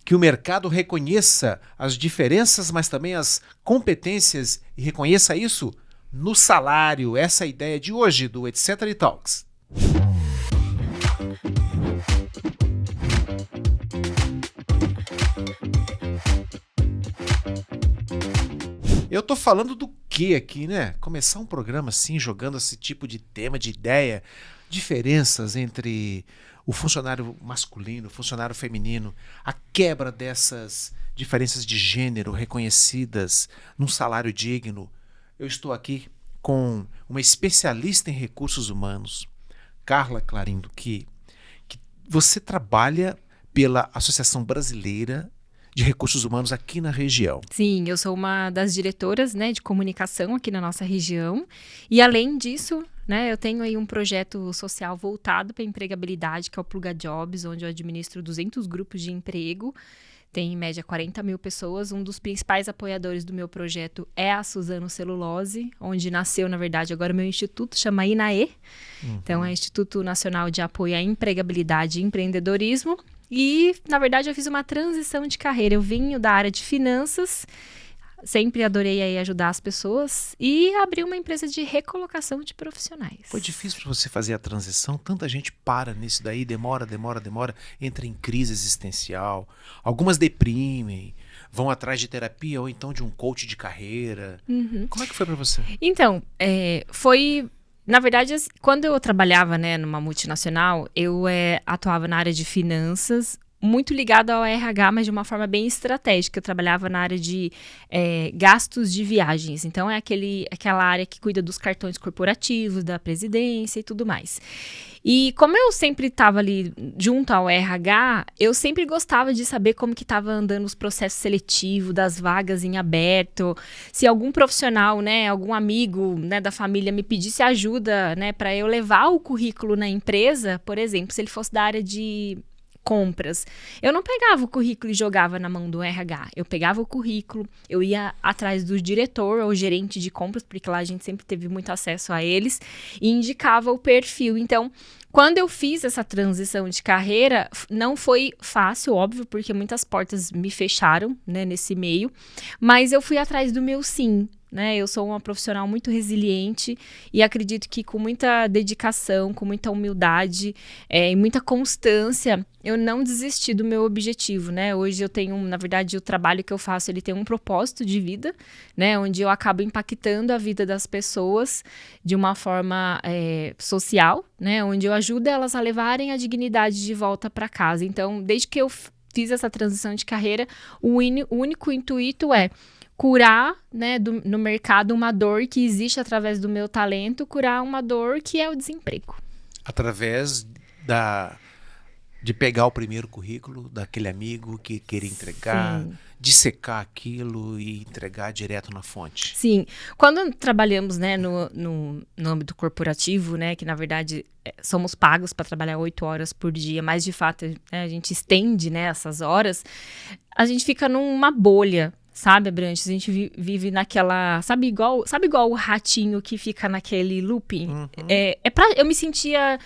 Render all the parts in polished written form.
que o mercado reconheça as diferenças, mas também as competências e reconheça isso no salário. Essa é a ideia de hoje do Etc. Talks. Eu tô falando do que aqui, né? Começar um programa assim, jogando esse tipo de tema, de ideia, diferenças entre o funcionário masculino, o funcionário feminino, a quebra dessas diferenças de gênero reconhecidas num salário digno. Eu estou aqui com uma especialista em recursos humanos, Carla Clarindo, que você trabalha pela Associação Brasileira de Recursos Humanos aqui na região. Sim, eu sou uma das diretoras, né, de comunicação aqui na nossa região. E além disso, né, eu tenho aí um projeto social voltado para a empregabilidade, que é o Pluga Jobs, onde eu administro 200 grupos de emprego. Tem em média 40 mil pessoas. Um dos principais apoiadores do meu projeto é a Suzano Celulose, onde nasceu, na verdade, agora o meu instituto, chama INAE. Então, é Instituto Nacional de Apoio à Empregabilidade e Empreendedorismo. E, na verdade, eu fiz uma transição de carreira. Eu venho da área de finanças, sempre adorei aí ajudar as pessoas e abri uma empresa de recolocação de profissionais. Foi difícil para você fazer a transição? Tanta gente para nisso daí, demora, entra em crise existencial. Algumas deprimem, vão atrás de terapia ou então de um coach de carreira. Como é que foi para você? Então, foi... Na verdade, quando eu trabalhava, né, numa multinacional, eu atuava na área de finanças, muito ligado ao RH, mas de uma forma bem estratégica. Eu trabalhava na área de gastos de viagens. Então, é aquela área que cuida dos cartões corporativos, da presidência e tudo mais. E como eu sempre estava ali junto ao RH, eu sempre gostava de saber como que estava andando os processos seletivos, das vagas em aberto, se algum profissional, né, algum amigo, né, da família me pedisse ajuda, né, para eu levar o currículo na empresa, por exemplo, se ele fosse da área de compras. Eu não pegava o currículo e jogava na mão do RH. Eu pegava o currículo, eu ia atrás do diretor ou gerente de compras, porque lá a gente sempre teve muito acesso a eles, e indicava o perfil. Então, quando eu fiz essa transição de carreira, não foi fácil, óbvio, porque muitas portas me fecharam, né, nesse meio, mas eu fui atrás do meu sim. Né? Eu sou uma profissional muito resiliente e acredito que com muita dedicação, com muita humildade e muita constância, eu não desisti do meu objetivo, né? Hoje eu tenho, na verdade, o trabalho que eu faço, ele tem um propósito de vida, né? Onde eu acabo impactando a vida das pessoas de uma forma social, né? Onde eu ajudo elas a levarem a dignidade de volta para casa. Então, desde que eu fiz essa transição de carreira, o único intuito é curar, né, no mercado uma dor que existe através do meu talento, curar uma dor que é o desemprego. Através de pegar o primeiro currículo daquele amigo que queria entregar, Sim. dissecar aquilo e entregar direto na fonte. Sim. Quando trabalhamos, né, no âmbito corporativo, né, que na verdade somos pagos para trabalhar 8 horas por dia, mas de fato né, a gente estende, né, essas horas, a gente fica numa bolha. Sabe, Abrantes? A gente vive naquela... Sabe igual o ratinho que fica naquele looping? Eu me sentia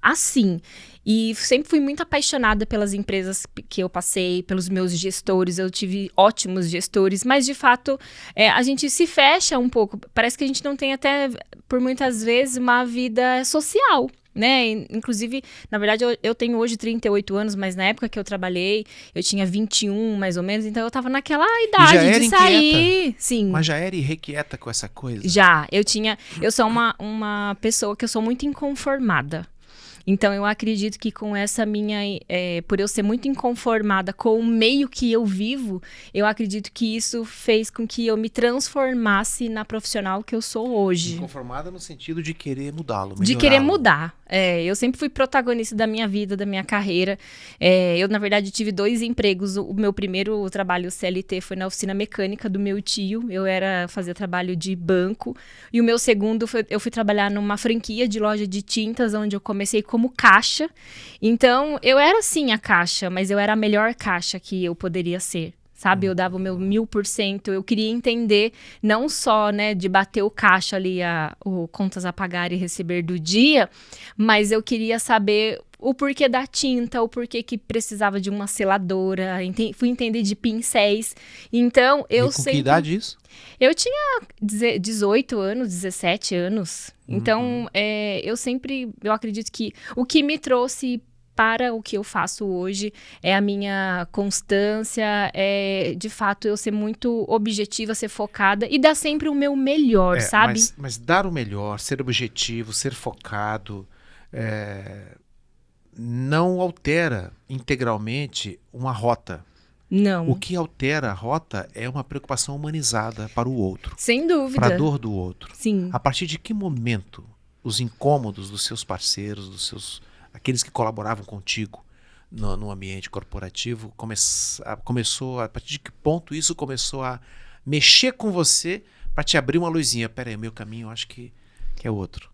assim. E sempre fui muito apaixonada pelas empresas que eu passei, pelos meus gestores. Eu tive ótimos gestores, mas de fato a gente se fecha um pouco. Parece que a gente não tem até, por muitas vezes, uma vida social. Né? Inclusive, na verdade, eu tenho hoje 38 anos, mas na época que eu trabalhei, eu tinha 21, mais ou menos, então eu tava naquela idade de sair. Inquieta. Sim. Mas já era irrequieta com essa coisa? Já, eu sou uma pessoa que eu sou muito inconformada. Então, eu acredito que com essa minha... por eu ser muito inconformada com o meio que eu vivo, eu acredito que isso fez com que eu me transformasse na profissional que eu sou hoje. Inconformada no sentido de querer mudá-lo, de querer mudar. Eu sempre fui protagonista da minha vida, da minha carreira. Eu, na verdade, tive 2 empregos. O meu primeiro trabalho CLT foi na oficina mecânica do meu tio. Eu fazia trabalho de banco. E o meu segundo, eu fui trabalhar numa franquia de loja de tintas, onde eu comecei como caixa. Então, eu era sim a caixa, mas eu era a melhor caixa que eu poderia ser. sabe? Eu dava o meu 1000%, eu queria entender não só, né, de bater o caixa ali, o contas a pagar e receber do dia, mas eu queria saber o porquê da tinta, o porquê que precisava de uma seladora, fui entender de pincéis. Então, eu E com que idade isso? Eu tinha 18 anos, 17 anos. Então, eu acredito que o que me trouxe para o que eu faço hoje é a minha constância, de fato eu ser muito objetiva, ser focada e dar sempre o meu melhor, sabe? Mas dar o melhor, ser objetivo, ser focado, não altera integralmente uma rota. Não. O que altera a rota é uma preocupação humanizada para o outro. Sem dúvida. Para a dor do outro. Sim. A partir de que momento os incômodos dos seus parceiros, aqueles que colaboravam contigo no ambiente corporativo, começou, a partir de que ponto isso começou a mexer com você para te abrir uma luzinha? Peraí, o meu caminho eu acho que é outro.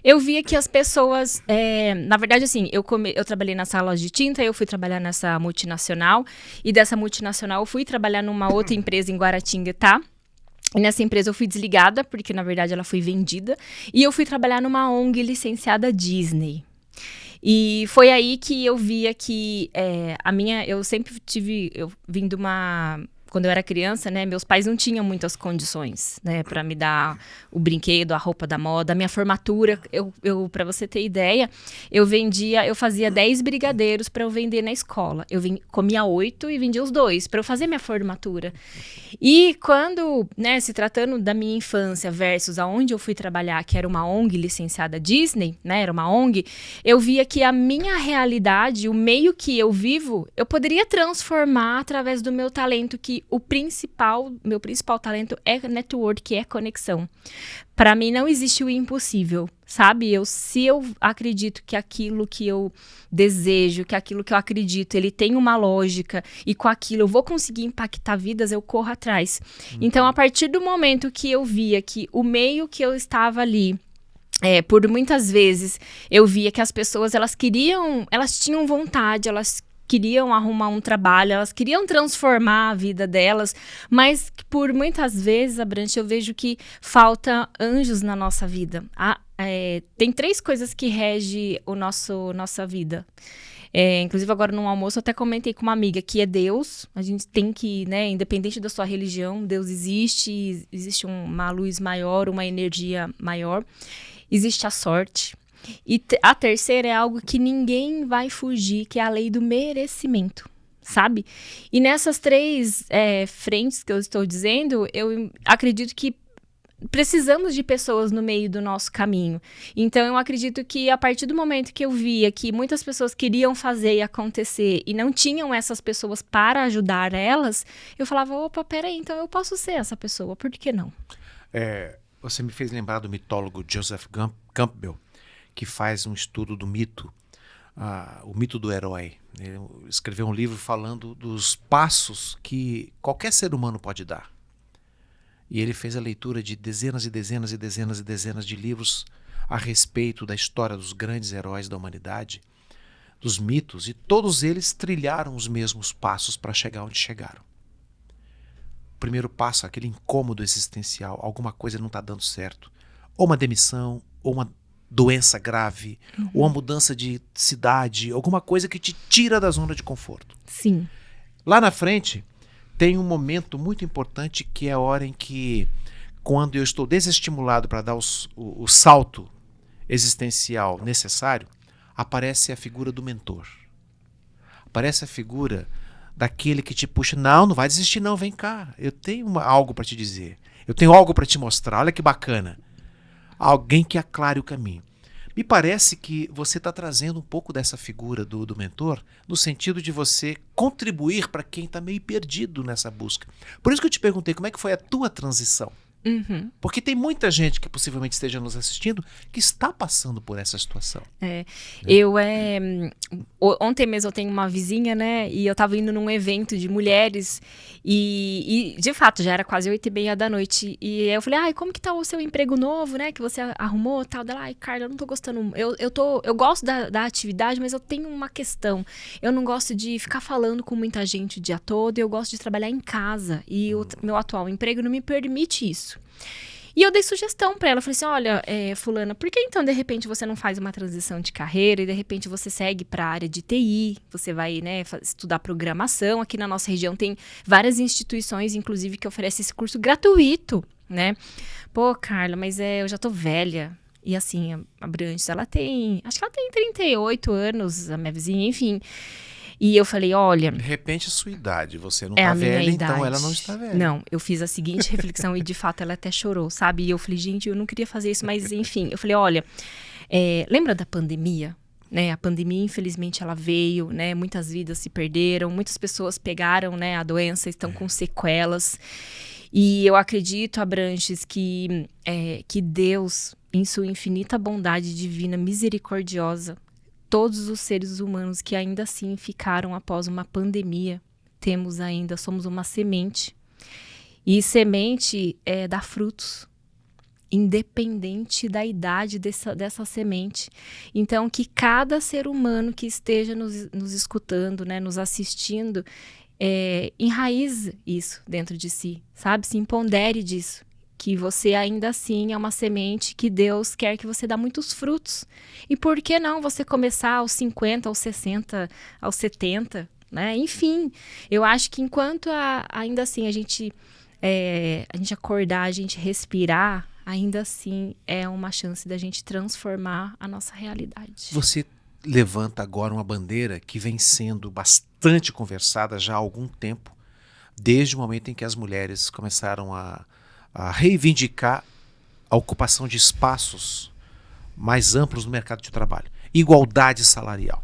Eu via que as pessoas, na verdade assim, eu trabalhei na sala de tinta, eu fui trabalhar nessa multinacional, e dessa multinacional eu fui trabalhar numa outra empresa em Guaratinguetá. E nessa empresa eu fui desligada, porque na verdade ela foi vendida, e eu fui trabalhar numa ONG licenciada Disney. E foi aí que eu via que eu sempre eu vim de uma... Quando eu era criança, né, meus pais não tinham muitas condições, né, para me dar o brinquedo, a roupa da moda. A minha formatura, para você ter ideia, eu fazia 10 brigadeiros para eu vender na escola. Comia 8 e vendia os 2 para eu fazer minha formatura. E quando, né, se tratando da minha infância versus aonde eu fui trabalhar, que era uma ONG licenciada Disney, né, era uma ONG, eu via que a minha realidade, o meio que eu vivo, eu poderia transformar através do meu talento, que meu principal talento é network, é conexão. Para mim não existe o impossível, sabe? Se eu acredito que aquilo que eu desejo, que aquilo que eu acredito, ele tem uma lógica, e com aquilo eu vou conseguir impactar vidas, eu corro atrás. Então, a partir do momento que eu via que o meio que eu estava ali, por muitas vezes, eu via que as pessoas, elas tinham vontade, elas queriam arrumar um trabalho, elas queriam transformar a vida delas, mas por muitas vezes, Abrantes, eu vejo que falta anjos na nossa vida. Tem 3 coisas que regem nossa vida. Inclusive, agora no almoço, eu até comentei com uma amiga que é Deus. A gente tem que, né, independente da sua religião, Deus existe uma luz maior, uma energia maior. Existe a sorte. E a terceira é algo que ninguém vai fugir, que é a lei do merecimento, sabe? E nessas 3 frentes que eu estou dizendo, eu acredito que precisamos de pessoas no meio do nosso caminho. Então, eu acredito que a partir do momento que eu via que muitas pessoas queriam fazer e acontecer e não tinham essas pessoas para ajudar elas, eu falava, opa, peraí, então eu posso ser essa pessoa, por que não? Você me fez lembrar do mitólogo Joseph Campbell, que faz um estudo do mito, o mito do herói. Ele escreveu um livro falando dos passos que qualquer ser humano pode dar. E ele fez a leitura de dezenas e dezenas e dezenas e dezenas de livros a respeito da história dos grandes heróis da humanidade, dos mitos, e todos eles trilharam os mesmos passos para chegar onde chegaram. O primeiro passo, aquele incômodo existencial, alguma coisa não está dando certo. Ou uma demissão, ou uma doença grave, ou uma mudança de cidade, alguma coisa que te tira da zona de conforto. Sim. Lá na frente, tem um momento muito importante, que é a hora em que, quando eu estou desestimulado para dar o salto existencial necessário, aparece a figura do mentor. Aparece a figura daquele que te puxa, não vai desistir não, vem cá, eu tenho algo para te dizer, eu tenho algo para te mostrar, olha que bacana. Alguém que aclare o caminho. Me parece que você está trazendo um pouco dessa figura do mentor, no sentido de você contribuir para quem está meio perdido nessa busca. Por isso que eu te perguntei, como é que foi a tua transição? Uhum. Porque tem muita gente que possivelmente esteja nos assistindo que está passando por essa situação. Ontem mesmo eu tenho uma vizinha, né? E eu tava indo num evento de mulheres e de fato, já era quase 8h30 da noite. E eu falei, ai, como que tá o seu emprego novo, né? Que você arrumou e tal. Dela, ai, Carla, eu não tô gostando. Eu gosto da atividade, mas eu tenho uma questão. Eu não gosto de ficar falando com muita gente o dia todo. Eu gosto de trabalhar em casa. E o meu atual emprego não me permite isso. E eu dei sugestão pra ela, falei assim, olha, fulana, por que então de repente você não faz uma transição de carreira e de repente você segue pra área de TI, você vai, né, estudar programação, aqui na nossa região tem várias instituições, inclusive, que oferecem esse curso gratuito, né? Pô, Carla, mas eu já tô velha. E assim, a Branches, acho que ela tem 38 anos, a minha vizinha, enfim. E eu falei, olha... De repente, a sua idade, você não a tá minha velha, idade. então ela não está velha. Não, eu fiz a seguinte reflexão e de fato ela até chorou, sabe? E eu falei, gente, eu não queria fazer isso, mas enfim. Eu falei, olha, lembra da pandemia? Né? A pandemia, infelizmente, ela veio, né? Muitas vidas se perderam, muitas pessoas pegaram, né, a doença, estão com sequelas. E eu acredito, Abranches, que Deus, em sua infinita bondade divina, misericordiosa, todos os seres humanos que ainda assim ficaram após uma pandemia, somos uma semente. E semente dá frutos, independente da idade dessa semente. Então, que cada ser humano que esteja nos escutando, né, nos assistindo, enraize isso dentro de si, sabe? Se empodere disso. Que você ainda assim é uma semente que Deus quer que você dê muitos frutos. E por que não você começar aos 50, aos 60, aos 70, né? Enfim, eu acho que enquanto ainda assim a gente acordar, a gente respirar, ainda assim é uma chance da gente transformar a nossa realidade. Você levanta agora uma bandeira que vem sendo bastante conversada já há algum tempo, desde o momento em que as mulheres começaram a reivindicar a ocupação de espaços mais amplos no mercado de trabalho. Igualdade salarial.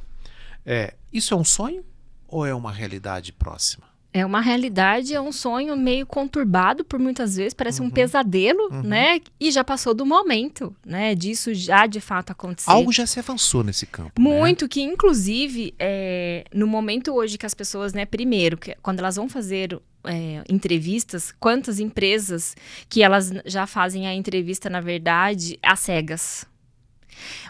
Isso é um sonho ou é uma realidade próxima? É uma realidade, é um sonho meio conturbado por muitas vezes, parece um pesadelo, né? E já passou do momento, né? Disso já de fato acontecer. Algo já se avançou nesse campo. Muito, né? que inclusive, no momento hoje que as pessoas, né? Primeiro, quando elas vão fazer entrevistas, quantas empresas que elas já fazem a entrevista, na verdade, às cegas.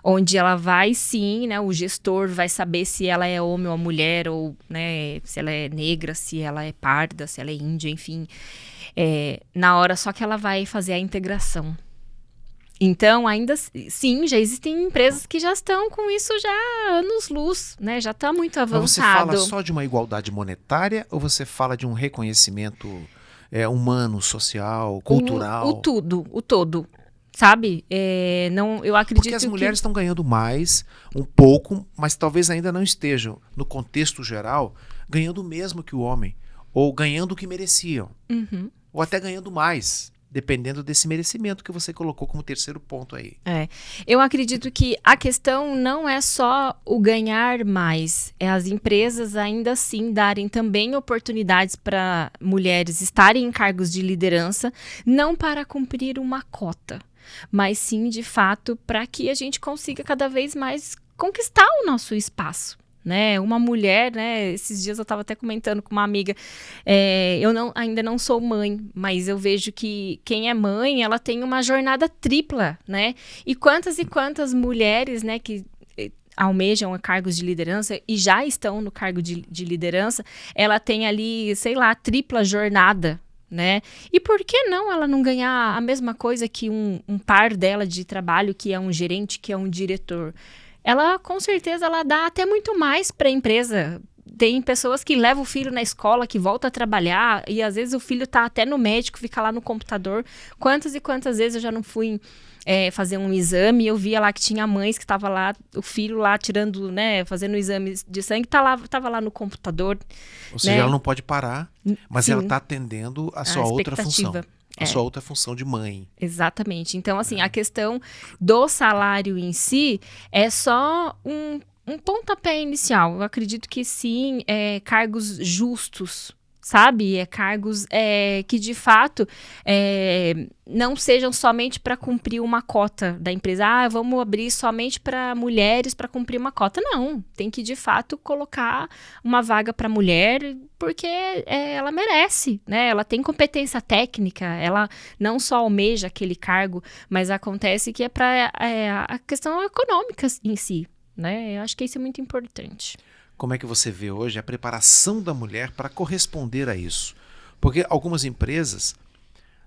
Onde ela vai, sim, né, o gestor vai saber se ela é homem ou mulher, ou, né, se ela é negra, se ela é parda, se ela é índia, enfim. Na hora só que ela vai fazer a integração. Então, ainda sim, já existem empresas que já estão com isso já há anos-luz, né? Já está muito avançado. Mas você fala só de uma igualdade monetária ou você fala de um reconhecimento humano, social, cultural? O todo. Sabe? Não, eu acredito Porque as mulheres estão ganhando mais, um pouco, mas talvez ainda não estejam, no contexto geral, ganhando o mesmo que o homem. Ou ganhando o que mereciam. Uhum. Ou até ganhando mais, dependendo desse merecimento que você colocou como terceiro ponto aí. Eu acredito que a questão não é só o ganhar mais. É as empresas ainda assim darem também oportunidades para mulheres estarem em cargos de liderança, não para cumprir uma cota, mas sim, de fato, para que a gente consiga cada vez mais conquistar o nosso espaço. Né? Uma mulher, né? Esses dias eu estava até comentando com uma amiga, ainda não sou mãe, mas eu vejo que quem é mãe, ela tem uma jornada tripla, né? E quantas mulheres, né, que almejam cargos de liderança e já estão no cargo de liderança, ela tem ali, sei lá, tripla jornada, né? E por que não ela não ganhar a mesma coisa que um par dela de trabalho, que é um gerente, que é um diretor? Ela, com certeza, ela dá até muito mais para a empresa. Tem pessoas que levam o filho na escola, que volta a trabalhar, e às vezes o filho tá até no médico, fica lá no computador. Quantas e quantas vezes eu já não fui fazer um exame, e eu via lá que tinha mães que estavam lá, o filho lá tirando, né, fazendo o exame de sangue, tava lá no computador. Ou seja, ela não pode parar, mas Sim, ela está atendendo a sua outra função. A sua outra função de mãe. Exatamente. Então, assim, a questão do salário em si é só um pontapé inicial. Eu acredito que sim, cargos justos, sabe? Cargos que, de fato, não sejam somente para cumprir uma cota da empresa. Vamos abrir somente para mulheres para cumprir uma cota. Não, tem que, de fato, colocar uma vaga para mulher, porque ela merece, né? Ela tem competência técnica, ela não só almeja aquele cargo, mas acontece que é para a questão econômica em si, né? Eu acho que isso é muito importante. Como é que você vê hoje a preparação da mulher para corresponder a isso? Porque algumas empresas,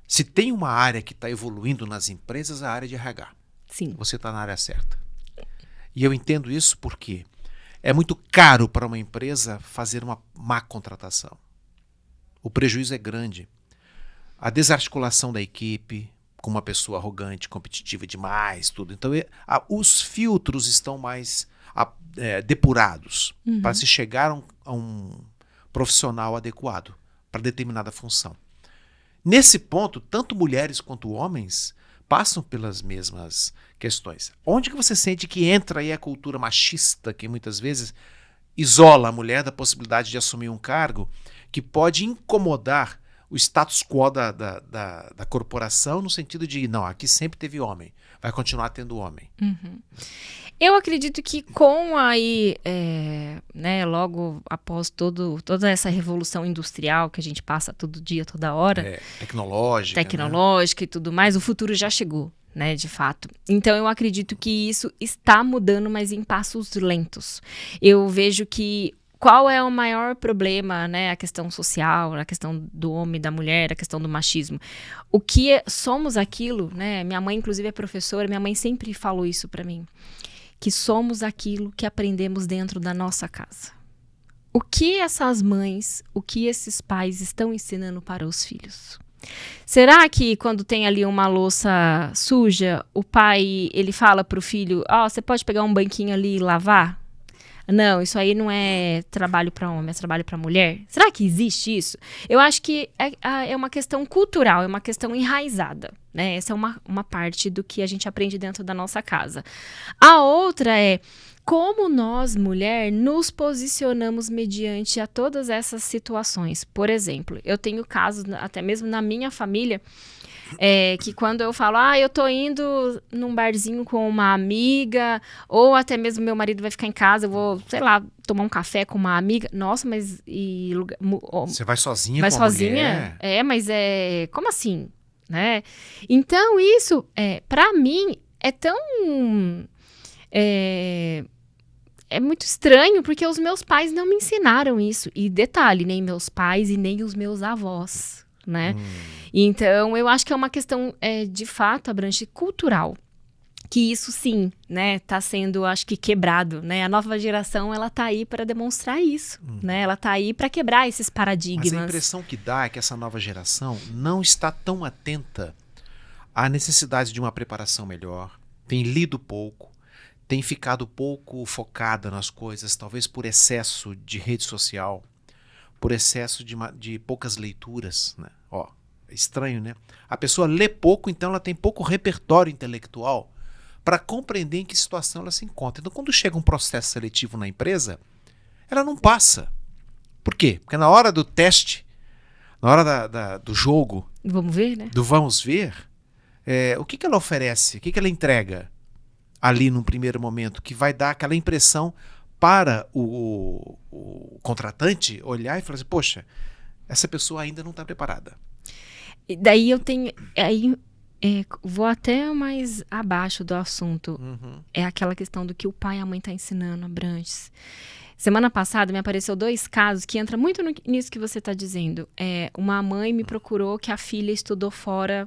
se tem uma área que está evoluindo nas empresas, é a área de RH. Sim. Você está na área certa. E eu entendo isso porque é muito caro para uma empresa fazer uma má contratação. O prejuízo é grande. A desarticulação da equipe, com uma pessoa arrogante, competitiva demais, tudo. Então, os filtros estão mais depurados para se chegar a um profissional adequado para determinada função. Nesse ponto, tanto mulheres quanto homens passam pelas mesmas questões. Onde que você sente que entra aí a cultura machista, que muitas vezes isola a mulher da possibilidade de assumir um cargo que pode incomodar o status quo da corporação, no sentido de, não, aqui sempre teve homem, vai continuar tendo homem. Eu acredito que com aí, logo após toda essa revolução industrial que a gente passa todo dia, toda hora, tecnológica, né? E tudo mais, o futuro já chegou, né, de fato. Então eu acredito que isso está mudando, mas em passos lentos. Eu vejo que qual é o maior problema, né? A questão social, a questão do homem, da mulher, a questão do machismo. O que somos aquilo, né? Minha mãe, inclusive, é professora, minha mãe sempre falou isso para mim, que somos aquilo que aprendemos dentro da nossa casa. O que essas mães, o que esses pais estão ensinando para os filhos? Será que quando tem ali uma louça suja, o pai, ele fala para o filho, você pode pegar um banquinho ali e lavar? Não, isso aí não é trabalho para homem, é trabalho para mulher. Será que existe isso? Eu acho que é uma questão cultural, é uma questão enraizada, né? Essa é uma parte do que a gente aprende dentro da nossa casa. A outra é como nós, mulher, nos posicionamos mediante a todas essas situações. Por exemplo, eu tenho casos, até mesmo na minha família, que quando eu falo, eu tô indo num barzinho com uma amiga, ou até mesmo meu marido vai ficar em casa, eu vou, sei lá, tomar um café com uma amiga. Nossa, mas... Você vai sozinha vai com sozinha? a mulher? Mas como assim? Né? Então, isso, pra mim, é tão... É muito estranho, porque os meus pais não me ensinaram isso. E detalhe, nem meus pais e nem os meus avós, né? Então, eu acho que é uma questão, de fato, abrange cultural. Que isso, sim, né, tá sendo, acho que, quebrado, né? A nova geração, ela tá aí para demonstrar isso, né? Ela tá aí para quebrar esses paradigmas. Mas a impressão que dá é que essa nova geração não está tão atenta à necessidade de uma preparação melhor, tem lido pouco, tem ficado pouco focada nas coisas, talvez por excesso de rede social, por excesso de poucas leituras, né? É estranho, né? A pessoa lê pouco, então ela tem pouco repertório intelectual para compreender em que situação ela se encontra. Então, quando chega um processo seletivo na empresa, ela não passa. Por quê? Porque na hora do teste, na hora do jogo, vamos ver, né? do vamos ver, o que ela oferece, o que ela entrega ali num primeiro momento, que vai dar aquela impressão para o contratante olhar e falar assim, poxa, essa pessoa ainda não está preparada. E daí eu tenho... vou até mais abaixo do assunto. É aquela questão do que o pai e a mãe estão ensinando, Abrantes. Semana passada me apareceu 2 casos que entra muito nisso que você está dizendo. Uma mãe me procurou que a filha estudou fora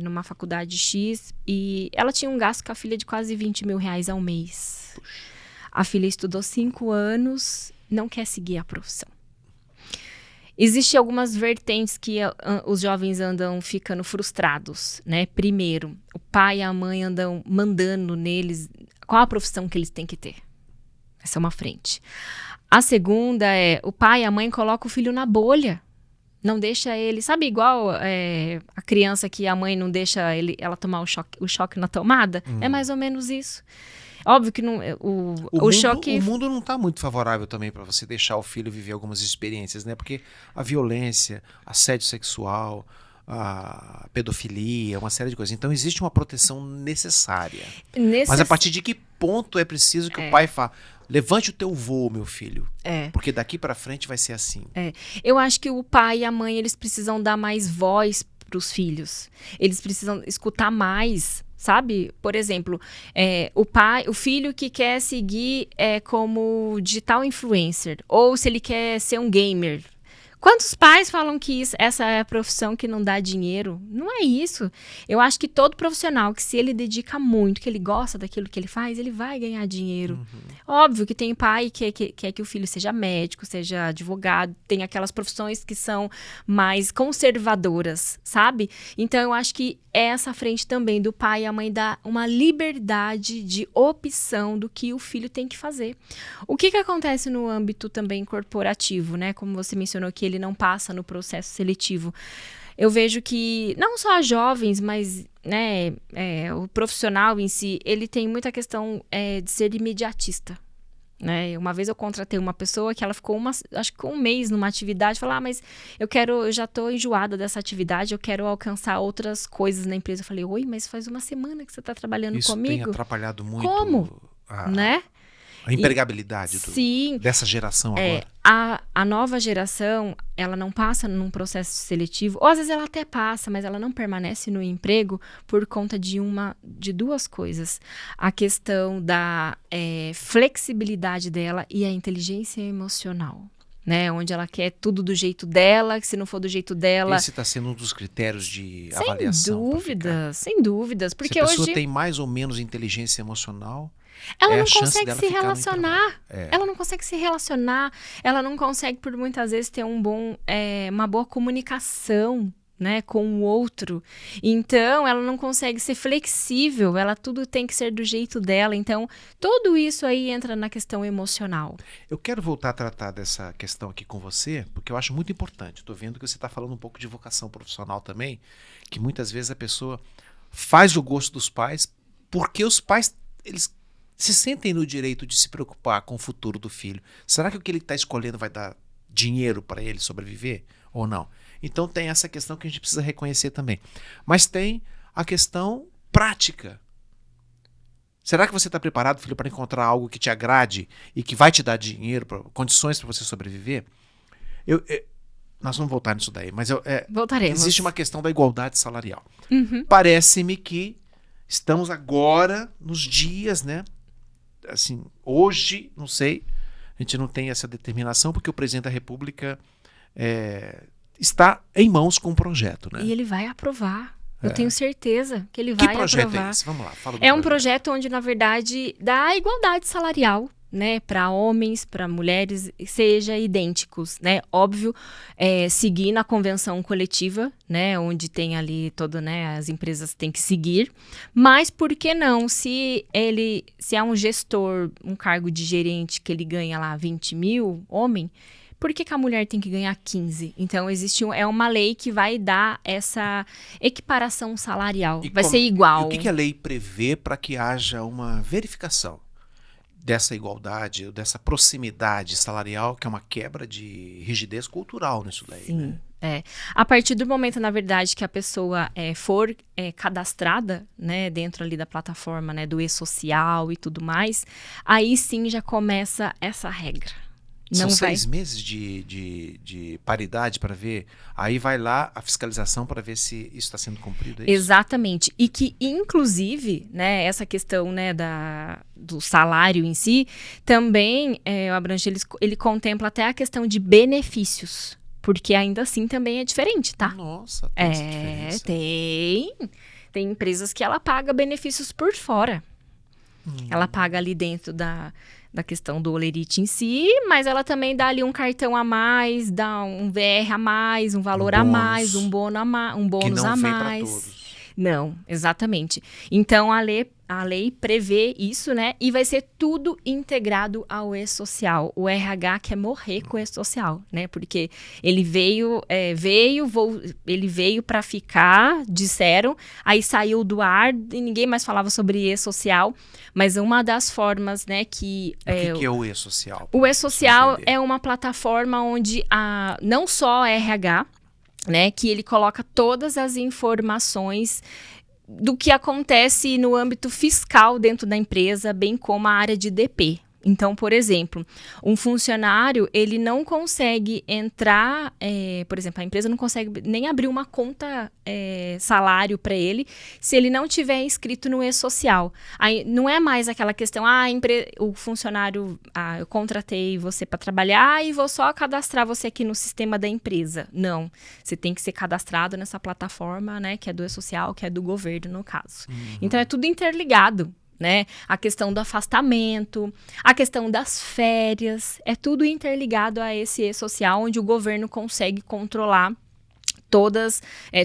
numa faculdade X e ela tinha um gasto com a filha de quase 20 mil reais ao mês. Puxa. A filha estudou 5 anos, não quer seguir a profissão. Existem algumas vertentes que os jovens andam ficando frustrados, né? Primeiro, o pai e a mãe andam mandando neles qual a profissão que eles têm que ter. Essa é uma frente. A segunda o pai e a mãe colocam o filho na bolha. Não deixa ele... Sabe igual a criança que a mãe não deixa ela tomar o choque na tomada? É mais ou menos isso. Óbvio que não, o choque... O mundo não está muito favorável também para você deixar o filho viver algumas experiências, né? Porque a violência, assédio sexual, a pedofilia, uma série de coisas. Então existe uma proteção necessária. Mas a partir de que ponto é preciso que o pai fale, levante o teu voo, meu filho, porque daqui para frente vai ser assim. Eu acho que o pai e a mãe, eles precisam dar mais voz para os filhos. Eles precisam escutar mais, sabe? Por exemplo, o filho que quer seguir como digital influencer, ou se ele quer ser um gamer. Quantos pais falam que essa é a profissão que não dá dinheiro? Não é isso. Eu acho que todo profissional que, se ele dedica muito, que ele gosta daquilo que ele faz, ele vai ganhar dinheiro. Óbvio que tem pai que quer que o filho seja médico, seja advogado, tem aquelas profissões que são mais conservadoras, sabe? Então, eu acho que essa frente também do pai e a mãe dá uma liberdade de opção do que o filho tem que fazer. O que acontece no âmbito também corporativo, né? Como você mencionou que ele não passa no processo seletivo. Eu vejo que não só jovens, mas né, o profissional em si, ele tem muita questão de ser imediatista. Né? Uma vez eu contratei uma pessoa que ela ficou acho que um mês numa atividade, falou, mas eu já estou enjoada dessa atividade, eu quero alcançar outras coisas na empresa. Eu falei, oi, mas faz uma semana que você está trabalhando comigo. Isso tem atrapalhado muito. Como? Né? A empregabilidade dessa geração agora. A nova geração, ela não passa num processo seletivo, ou às vezes ela até passa, mas ela não permanece no emprego por conta de duas coisas. A questão da flexibilidade dela e a inteligência emocional. Né, onde ela quer tudo do jeito dela, que se não for do jeito dela... Esse está sendo um dos critérios de avaliação. Sem dúvidas. Porque se a pessoa tem mais ou menos inteligência emocional... Ela não consegue se relacionar. Ela não consegue se relacionar. Ela não consegue, por muitas vezes, ter uma boa comunicação, né, com o outro. Então, ela não consegue ser flexível. Tudo tem que ser do jeito dela. Então, tudo isso aí entra na questão emocional. Eu quero voltar a tratar dessa questão aqui com você, porque eu acho muito importante. Estou vendo que você está falando um pouco de vocação profissional também, que muitas vezes a pessoa faz o gosto dos pais, porque os pais, eles se sentem no direito de se preocupar com o futuro do filho. Será que o que ele está escolhendo vai dar dinheiro para ele sobreviver ou não? Então tem essa questão que a gente precisa reconhecer também. Mas tem a questão prática. Será que você está preparado, filho, para encontrar algo que te agrade e que vai te dar dinheiro, condições para você sobreviver? Nós vamos voltar nisso daí, mas voltaremos. Existe uma questão da igualdade salarial. Parece-me que estamos agora nos dias, né? Assim, hoje, não sei, a gente não tem essa determinação porque o presidente da República está em mãos com um projeto, né? E ele vai aprovar. Eu tenho certeza que ele vai aprovar. Que projeto é esse? Vamos lá, fala do projeto. Um projeto onde, na verdade, dá igualdade salarial, né, para homens, para mulheres, seja idênticos, né? Óbvio, seguir na convenção coletiva, né, onde tem ali né, as empresas têm que seguir, mas por que não? Se é um gestor, um cargo de gerente que ele ganha lá 20 mil, homem, por que a mulher tem que ganhar 15? Então, é uma lei que vai dar essa equiparação salarial, vai ser igual. E o que a lei prevê para que haja uma verificação dessa igualdade, dessa proximidade salarial, que é uma quebra de rigidez cultural nisso daí? Sim, né? A partir do momento, na verdade, que a pessoa for cadastrada, né, dentro ali da plataforma, né, do e-social e tudo mais, aí sim já começa essa regra. São 6 meses de paridade para ver, aí vai lá a fiscalização para ver se isso está sendo cumprido, é isso? Exatamente, e que inclusive, né, essa questão, né, do salário em si, também o Abrange, ele contempla até a questão de benefícios, porque ainda assim também é diferente, tá? Nossa, tem essa diferença. Tem empresas que ela paga benefícios por fora, ela paga ali dentro da questão do Olerite em si, mas ela também dá ali um cartão a mais, dá um VR a mais, um valor a mais, um bônus a mais. Que não vem para todos. Não, exatamente. Então, a lei A lei prevê isso, né? E vai ser tudo integrado ao e-social. O RH quer morrer com o e-social, né? Porque ele ele veio para ficar, disseram, aí saiu do ar e ninguém mais falava sobre e-social. Mas uma das formas, né, que... O que é o e-social? O e-social é uma plataforma onde não só a RH, né, que ele coloca todas as informações do que acontece no âmbito fiscal dentro da empresa, bem como a área de DP. Então, por exemplo, um funcionário, ele não consegue entrar, por exemplo, a empresa não consegue nem abrir uma conta salário para ele se ele não tiver inscrito no e-social. Aí, não é mais aquela questão, o funcionário, eu contratei você para trabalhar e vou só cadastrar você aqui no sistema da empresa. Não, você tem que ser cadastrado nessa plataforma, né, que é do e-social, que é do governo, no caso. Então, é tudo interligado. Né? A questão do afastamento, a questão das férias, é tudo interligado a esse e-social, onde o governo consegue controlar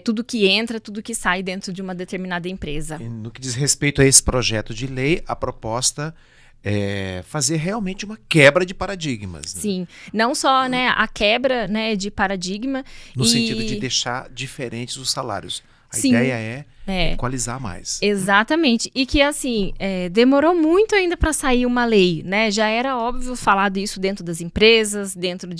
tudo que entra, tudo que sai dentro de uma determinada empresa. E no que diz respeito a esse projeto de lei, a proposta é fazer realmente uma quebra de paradigmas. Né? Sim, não só, né, a quebra, né, de paradigma. No sentido de deixar diferentes os salários. A Sim, ideia é equalizar mais. Exatamente. E que, assim, demorou muito ainda para sair uma lei, né? Já era óbvio falar disso dentro das empresas, dentro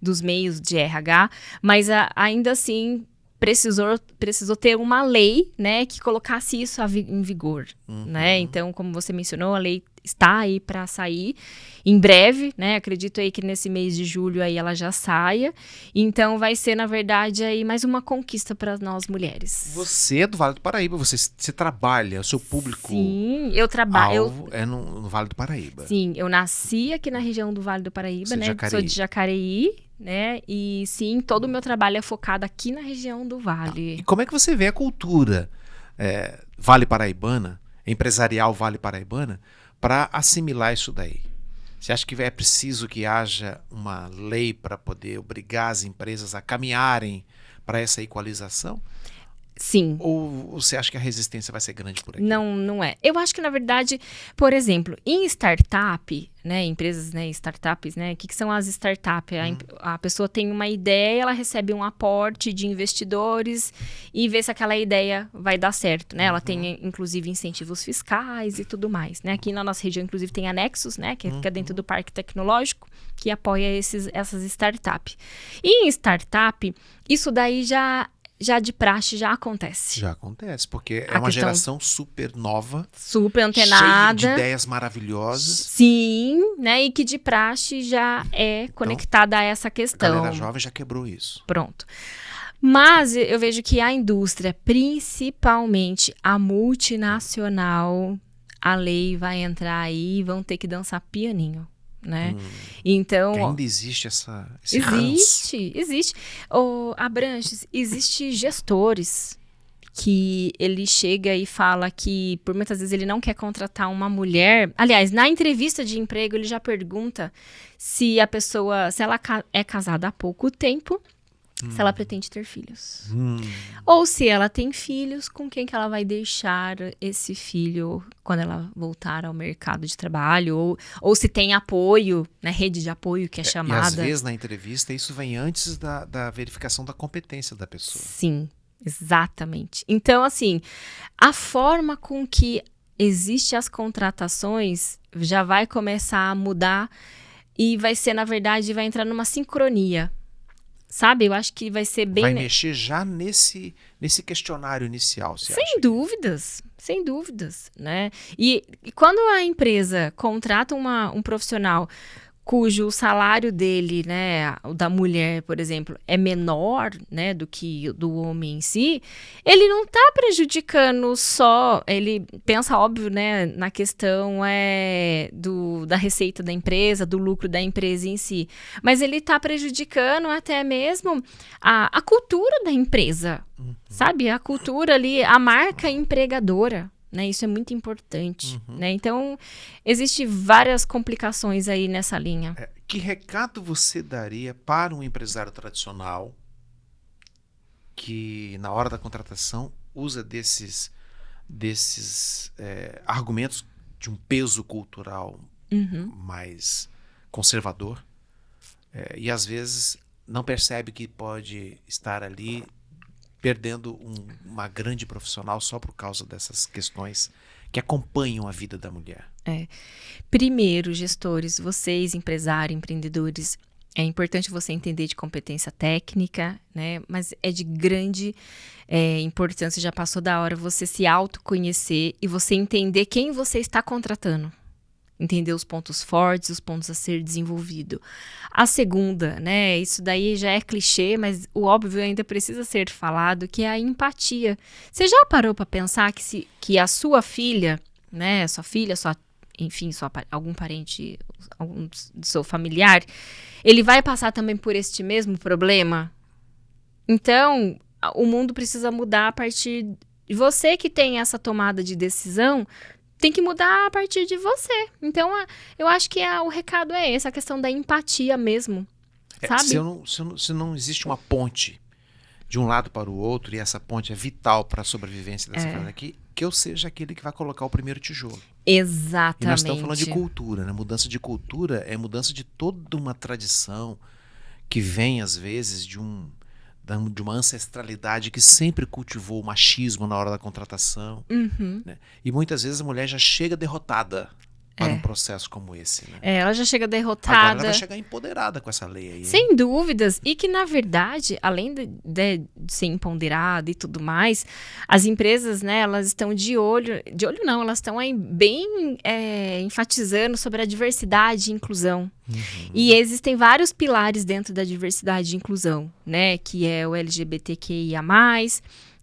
dos meios de RH, mas ainda assim precisou ter uma lei, né, que colocasse isso em vigor, né? Então, como você mencionou, a lei está aí para sair em breve, né? Acredito aí que nesse mês de julho aí ela já saia. Então, vai ser, na verdade, aí mais uma conquista para nós mulheres. Você é do Vale do Paraíba, você trabalha, o seu público... Sim, eu trabalho... é no Vale do Paraíba. Sim, eu nasci aqui na região do Vale do Paraíba, né? Sou de Jacareí, né? E sim, todo o meu trabalho é focado aqui na região do Vale. E como é que você vê a cultura Vale Paraibana, empresarial Vale Paraibana, para assimilar isso daí? Você acha que é preciso que haja uma lei para poder obrigar as empresas a caminharem para essa equalização? Sim. Ou você acha que a resistência vai ser grande por aqui? Não, não é. Eu acho que, na verdade, por exemplo, em startup, né, empresas, né, startups, né, o que são as startups? A pessoa tem uma ideia, ela recebe um aporte de investidores e vê se aquela ideia vai dar certo, né? Ela tem, inclusive, incentivos fiscais e tudo mais, né? Aqui na nossa região, inclusive, tem a Nexus, né, que fica dentro do Parque Tecnológico, que apoia essas startups. E em startup, isso daí já de praxe já acontece. Já acontece, porque é uma geração super nova. Super antenada. Cheia de ideias maravilhosas. Sim, né? E que de praxe já é conectada a essa questão. A galera jovem já quebrou isso. Pronto. Mas eu vejo que a indústria, principalmente a multinacional, a lei vai entrar aí e vão ter que dançar pianinho. Né? Então, ainda existe esse ranço. Existe. Abranches, existe gestores que ele chega e fala que, por muitas vezes, ele não quer contratar uma mulher. Aliás, na entrevista de emprego, ele já pergunta se ela é casada há pouco tempo, se ela pretende ter filhos. Ou se ela tem filhos, com quem que ela vai deixar esse filho quando ela voltar ao mercado de trabalho. Ou se tem apoio, né, rede de apoio que é chamada. E às vezes na entrevista isso vem antes da verificação da competência da pessoa. Sim, exatamente. Então, assim, a forma com que existem as contratações já vai começar a mudar e vai ser, na verdade, vai entrar numa sincronia. Sabe? Eu acho que vai ser bem... Vai mexer já nesse questionário inicial, você acha? Sem dúvidas, né? E quando a empresa contrata um profissional cujo salário dele, né, o da mulher, por exemplo, é menor, né, do que do homem em si, ele não está prejudicando só, ele pensa, óbvio, né, na questão da receita da empresa, do lucro da empresa em si, mas ele está prejudicando até mesmo a cultura da empresa, sabe? A cultura ali, a marca empregadora. Né, isso é muito importante. Né? Então, existem várias complicações aí nessa linha. Que recado você daria para um empresário tradicional que, na hora da contratação, usa desses argumentos de um peso cultural mais conservador, e às vezes não percebe que pode estar ali perdendo uma grande profissional só por causa dessas questões que acompanham a vida da mulher. Primeiro, gestores, vocês, empresários, empreendedores, é importante você entender de competência técnica, né? Mas é de grande importância, já passou da hora você se autoconhecer e você entender quem você está contratando. Entender os pontos fortes, os pontos a ser desenvolvido. A segunda, né? Isso daí já é clichê, mas o óbvio ainda precisa ser falado, que é a empatia. Você já parou para pensar que a sua filha, né? Sua filha, enfim, algum parente, algum do seu familiar, ele vai passar também por este mesmo problema? Então, o mundo precisa mudar a partir de você que tem essa tomada de decisão. Tem que mudar a partir de você. Então, eu acho que o recado é esse, a questão da empatia mesmo, sabe? Se não existe uma ponte de um lado para o outro, e essa ponte é vital para a sobrevivência dessa família aqui, que eu seja aquele que vai colocar o primeiro tijolo. Exatamente. E nós estamos falando de cultura, né? Mudança de cultura é mudança de toda uma tradição que vem, às vezes, de uma ancestralidade que sempre cultivou o machismo na hora da contratação. Né? E muitas vezes a mulher já chega derrotada para um processo como esse. Né? Ela já chega derrotada. Agora ela vai chegar empoderada com essa lei aí. Sem dúvidas. E que, na verdade, além de ser empoderada e tudo mais, as empresas, né, elas estão de olho não, elas estão aí bem enfatizando sobre a diversidade e inclusão. E existem vários pilares dentro da diversidade e inclusão, né, que é o LGBTQIA+,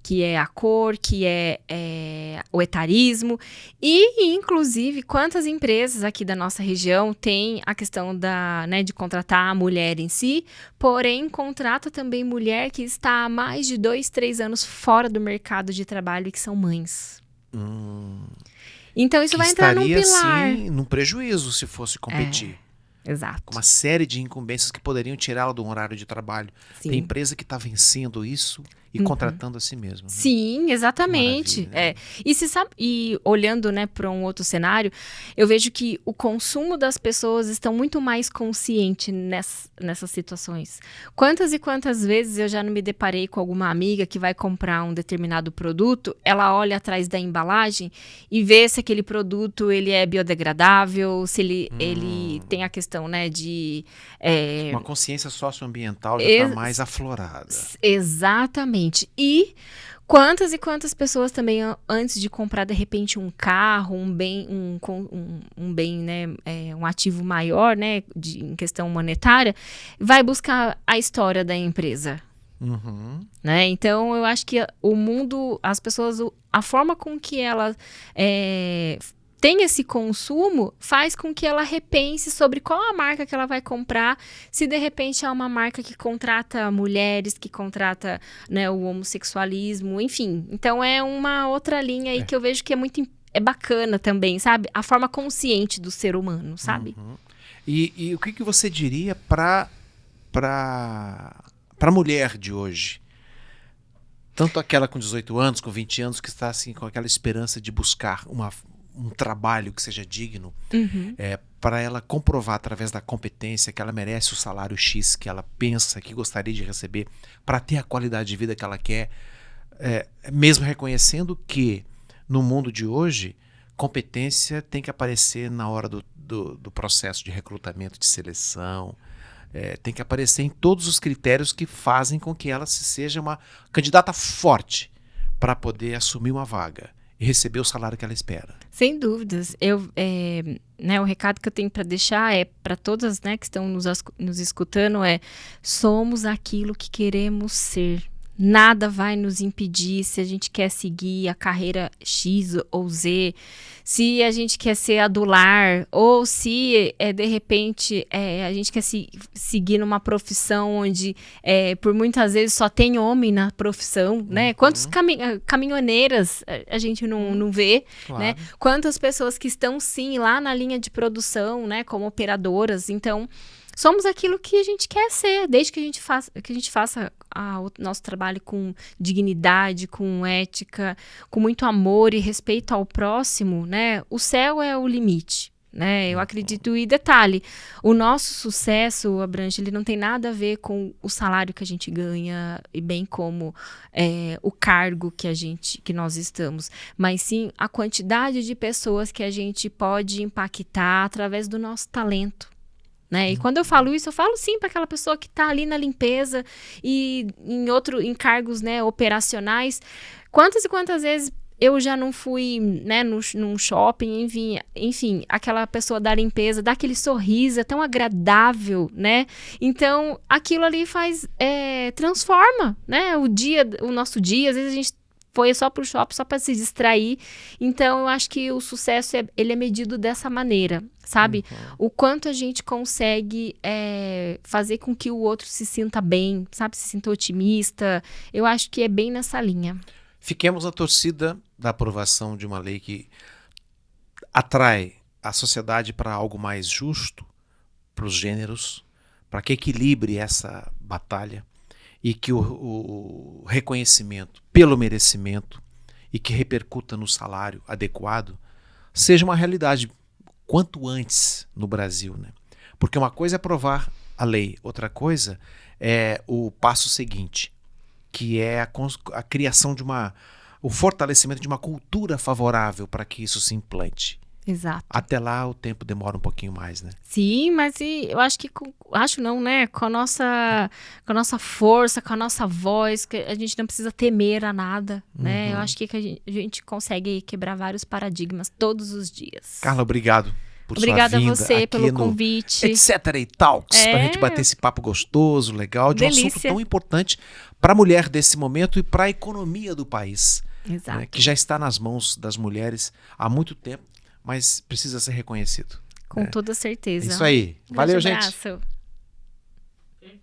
que é a cor, que é o etarismo. E, inclusive, quantas empresas aqui da nossa região têm a questão de contratar a mulher em si, porém, contrata também mulher que está há mais de 2, 3 anos fora do mercado de trabalho e que são mães. Então, isso vai entrar num pilar. Estaria, sim, num prejuízo se fosse competir. Exato. Com uma série de incumbências que poderiam tirá-la do horário de trabalho. Sim. Tem empresa que está vencendo isso e contratando a si mesma. Né? Sim, exatamente. Né? E olhando, né, para um outro cenário, eu vejo que o consumo das pessoas estão muito mais consciente nessas situações. Quantas e quantas vezes eu já não me deparei com alguma amiga que vai comprar um determinado produto, ela olha atrás da embalagem e vê se aquele produto ele é biodegradável, se ele tem a questão, né, de... Uma consciência socioambiental já está mais aflorada. Exatamente. E quantas e quantas pessoas também, antes de comprar, de repente, um carro, um bem, né, um ativo maior, né, em questão monetária, vai buscar a história da empresa. Né? Então, eu acho que o mundo, as pessoas, a forma com que elas tem esse consumo, faz com que ela repense sobre qual a marca que ela vai comprar, se de repente é uma marca que contrata mulheres, que contrata, né, o homossexualismo, enfim. Então é uma outra linha aí que eu vejo que é bacana também, sabe? A forma consciente do ser humano, sabe? E o que você diria para a mulher de hoje? Tanto aquela com 18 anos, com 20 anos, que está assim, com aquela esperança de buscar um trabalho que seja digno, para ela comprovar através da competência que ela merece o salário X que ela pensa que gostaria de receber para ter a qualidade de vida que ela quer, mesmo reconhecendo que no mundo de hoje competência tem que aparecer na hora do processo de recrutamento, de seleção, tem que aparecer em todos os critérios que fazem com que ela seja uma candidata forte para poder assumir uma vaga e receber o salário que ela espera. Sem dúvidas. O recado que eu tenho para deixar para todas, né, que estão nos escutando somos aquilo que queremos ser. Nada vai nos impedir se a gente quer seguir a carreira X ou Z, se a gente quer ser adular, ou se, de repente, a gente quer seguir numa profissão onde, por muitas vezes, só tem homem na profissão, né? Quantos caminhoneiras a gente não vê, claro, né? Quantas pessoas que estão, sim, lá na linha de produção, né? Como operadoras. Então, somos aquilo que a gente quer ser, desde que a gente faça o nosso trabalho com dignidade, com ética, com muito amor e respeito ao próximo, né? O céu é o limite. Né? Eu acredito, e detalhe, o nosso sucesso, Abrantes, ele não tem nada a ver com o salário que a gente ganha, e bem como o cargo que nós estamos, mas sim a quantidade de pessoas que a gente pode impactar através do nosso talento. Né? E quando eu falo isso, eu falo sim para aquela pessoa que está ali na limpeza e em cargos, né, operacionais. Quantas e quantas vezes eu já não fui, né, num shopping, enfim, aquela pessoa da limpeza, dá aquele sorriso, é tão agradável, né? Então, aquilo ali transforma, né? O nosso dia, às vezes a gente foi só pro shopping, só para se distrair. Então, eu acho que o sucesso, ele é medido dessa maneira, sabe? O quanto a gente consegue fazer com que o outro se sinta bem, sabe? Se sinta otimista. Eu acho que é bem nessa linha. Fiquemos na torcida da aprovação de uma lei que atrai a sociedade para algo mais justo, para os gêneros, para que equilibre essa batalha e que o reconhecimento pelo merecimento e que repercuta no salário adequado seja uma realidade quanto antes no Brasil, né? Porque uma coisa é aprovar a lei, outra coisa é o passo seguinte, que é a criação o fortalecimento de uma cultura favorável para que isso se implante. Exato. Até lá o tempo demora um pouquinho mais, né? Sim, mas eu acho que, né? Com a nossa força, com a nossa voz, que a gente não precisa temer a nada, né? Eu acho que a gente consegue quebrar vários paradigmas todos os dias. Carla, obrigado por Obrigada sua vinda a você aqui pelo no convite. Etc. e Talks, pra gente bater esse papo gostoso, legal, de um Delícia. assunto tão importante para a mulher desse momento e para a economia do país. Exato. Né, que já está nas mãos das mulheres há muito tempo, mas precisa ser reconhecido. Com toda certeza. É isso aí. Valeu, Grande gente. abraço.